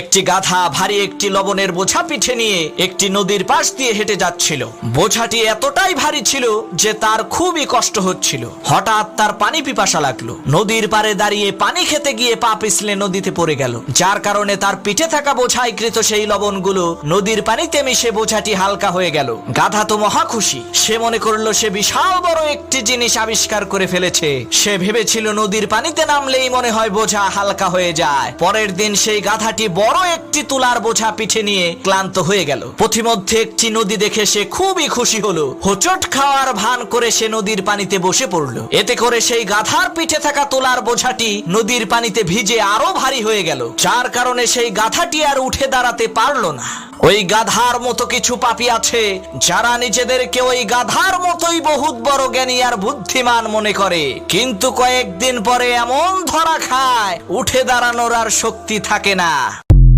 একটি গাধা ভারী একটি লবণের বোঝা পিঠে নিয়ে একটি নদীর পাশ দিয়ে হেঁটে যাচ্ছিল। বোঝাটি এতটাই ভারী ছিল যে তার খুবই কষ্ট হচ্ছিল। হঠাৎ তার পানি পিপাসা লাগলো। নদীর পাড়ে দাঁড়িয়ে পানি খেতে গিয়ে পা পিছলে নদীতে পড়ে গেল, যার কারণে তার পিঠে থাকা বোঝাইকৃত সেই লবণগুলো নদীর পানিতে মিশে বোঝাটি হালকা হয়ে গেল। গাধা তো মহা খুশি। সে মনে করলো সে বিশাল বড় একটি জিনিস আবিষ্কার করে ফেলেছে। সে ভেবেছিল নদীর পানিতে নামলেই মনে হয় বোঝা হালকা হয়ে যায়। পরের দিন সেই গাধাটি বড় একটি তুলার বোঝা পিঠে নিয়ে ক্লান্ত হয়ে গেল। পথিমধ্যে একটি নদী দেখে সে খুবই খুশি হলো। হোঁচট খাওয়ার ভান করে সে নদীর পানিতে বসে পড়লো। এতে করে সেই গাধার পিঠে থাকা তুলার বোঝাটি নদীর পানিতে ভিজে আরো ভারী হয়ে গেল, যার কারণে সেই গাধাটি আর উঠে দাঁড়াতে পারলো না। ওই গাধার মতো কিছু পাপী আছে যারা নিজেদেরকে ওই গাধার মতোই বহুত বড় জ্ঞানী আর বুদ্ধিমান মনে করে, কিন্তু কয়েকদিন পরে এমন ধরা খায় উঠে দাঁড়ানোর আর শক্তি থাকে না।